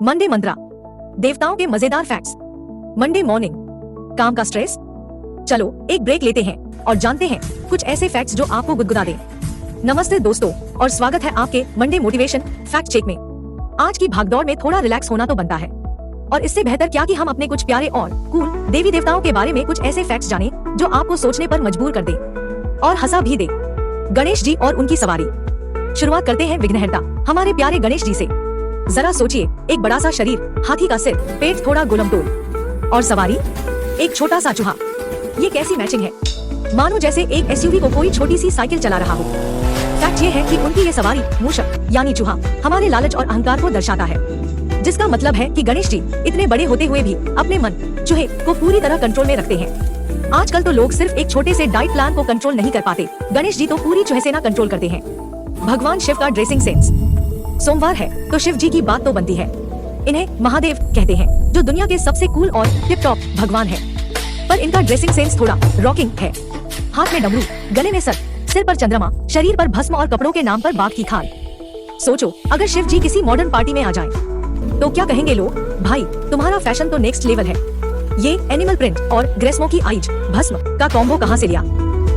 Monday मंत्रा, देवताओं के मजेदार फैक्ट्स। मंडे मॉर्निंग, काम का स्ट्रेस। चलो एक ब्रेक लेते हैं और जानते हैं कुछ ऐसे फैक्ट्स जो आपको गुदगुदा दें। नमस्ते दोस्तों और स्वागत है आपके मंडे मोटिवेशन फैक्ट चेक में। आज की भागदौड़ में थोड़ा रिलैक्स होना तो बनता है, और इससे बेहतर क्या कि हम अपने कुछ प्यारे और कूल देवी देवताओं के बारे में कुछ ऐसे फैक्ट्स जानें जो आपको सोचने पर मजबूर कर दे और हंसा भी दे। गणेश जी और उनकी सवारी। शुरुआत करते हैं विघ्नहर्ता हमारे प्यारे गणेश जी से। जरा सोचिए, एक बड़ा सा शरीर, हाथी का सिर, पेट थोड़ा गोलमटोल और सवारी एक छोटा सा चूहा। ये कैसी मैचिंग है, मानो जैसे एक एसयूवी को कोई छोटी सी साइकिल चला रहा हो। फैक्ट ये है कि उनकी ये सवारी मूषक यानी चूहा हमारे लालच और अहंकार को दर्शाता है, जिसका मतलब है कि गणेश जी इतने बड़े होते हुए भी अपने मन चूहे को पूरी तरह कंट्रोल में रखते हैं। आजकल तो लोग सिर्फ एक छोटे से डाइट प्लान को कंट्रोल नहीं कर पाते, गणेश जी तो पूरी चूहेसेना कंट्रोल करते हैं। भगवान शिव का ड्रेसिंग सेंस। सोमवार है तो शिव जी की बात तो बनती है। इन्हें महादेव कहते हैं, जो दुनिया के सबसे कूल और टिप टॉप भगवान है। पर इनका ड्रेसिंग सेंस थोड़ा रॉकिंग है। हाथ में डमरू, गले में सर, सिर पर चंद्रमा, शरीर पर भस्म और कपड़ों के नाम पर बाघ की खाल। सोचो, अगर शिव जी किसी मॉडर्न पार्टी में आ जाएं, तो क्या कहेंगे लोग? भाई तुम्हारा फैशन तो नेक्स्ट लेवल है। ये एनिमल प्रिंट और ग्रेस्मो की आइज भस्म का कॉम्बो कहाँ से लिया?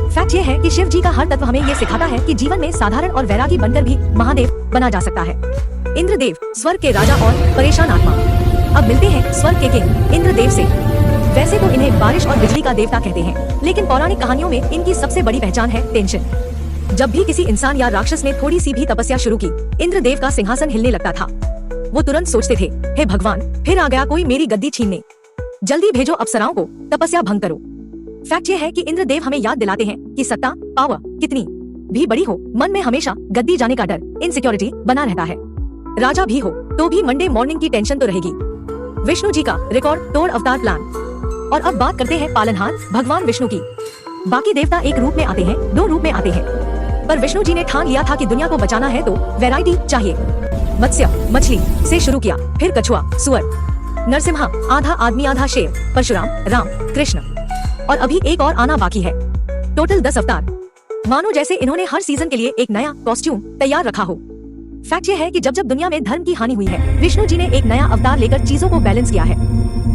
फैक्ट ये है कि शिव जी का हर तत्व हमें ये सिखाता है कि जीवन में साधारण और वैरागी बनकर भी महादेव बना जा सकता है। इंद्रदेव, स्वर्ग के राजा और परेशान आत्मा। अब मिलते हैं स्वर्ग के किंग इंद्रदेव से। वैसे तो इन्हें बारिश और बिजली का देवता कहते हैं, लेकिन पौराणिक कहानियों में इनकी सबसे बड़ी पहचान है टेंशन। जब भी किसी इंसान या राक्षस ने थोड़ी सी भी तपस्या शुरू की, इंद्रदेव का सिंहासन हिलने लगता था। वो तुरंत सोचते थे, हे भगवान, फिर आ गया कोई मेरी गद्दी छीनने, जल्दी भेजो अप्सराओं को, तपस्या भंग करो। फैक्ट ये है कि इंद्रदेव हमें याद दिलाते हैं कि सत्ता, पावर कितनी भी बड़ी हो, मन में हमेशा गद्दी जाने का डर, इनसिक्योरिटी बना रहता है। राजा भी हो तो भी मंडे मॉर्निंग की टेंशन तो रहेगी। विष्णु जी का रिकॉर्ड तोड़ अवतार प्लान। और अब बात करते हैं पालनहार भगवान विष्णु की। बाकी देवता एक रूप में आते हैं, दो रूप में आते हैं, पर विष्णु जी ने ठान लिया था कि दुनिया को बचाना है तो वैरायटी चाहिए। मत्स्य मछली से शुरू किया, फिर कछुआ, सुअर, नरसिम्हा, आधा आदमी आधा शेर, परशुराम, राम, कृष्ण, और अभी एक और आना बाकी है। टोटल 10 अवतार। मानो जैसे इन्होंने हर सीजन के लिए एक नया कॉस्ट्यूम तैयार रखा हो। फैक्ट ये है कि जब जब दुनिया में धर्म की हानि हुई है, विष्णु जी ने एक नया अवतार लेकर चीजों को बैलेंस किया है।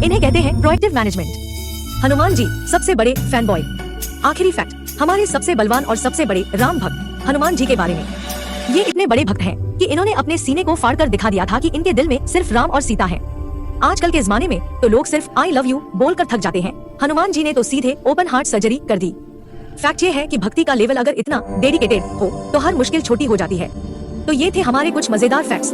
इन्हें कहते हैं प्रोएक्टिव मैनेजमेंट। हनुमान जी सबसे बड़े फैन बॉय। आखिरी फैक्ट, हमारे सबसे बलवान और सबसे बड़े राम भक्त हनुमान जी के बारे में। ये इतने बड़े भक्त हैं कि इन्होंने अपने सीने को फाड़कर दिखा दिया था कि इनके दिल में सिर्फ राम और सीता है। आजकल के जमाने में तो लोग सिर्फ आई लव यू बोलकर थक जाते हैं, हनुमान जी ने तो सीधे ओपन हार्ट सर्जरी कर दी। फैक्ट ये है कि भक्ति का लेवल अगर इतना डेडिकेटेड हो तो हर मुश्किल छोटी हो जाती है। तो ये थे हमारे कुछ मजेदार फैक्ट्स।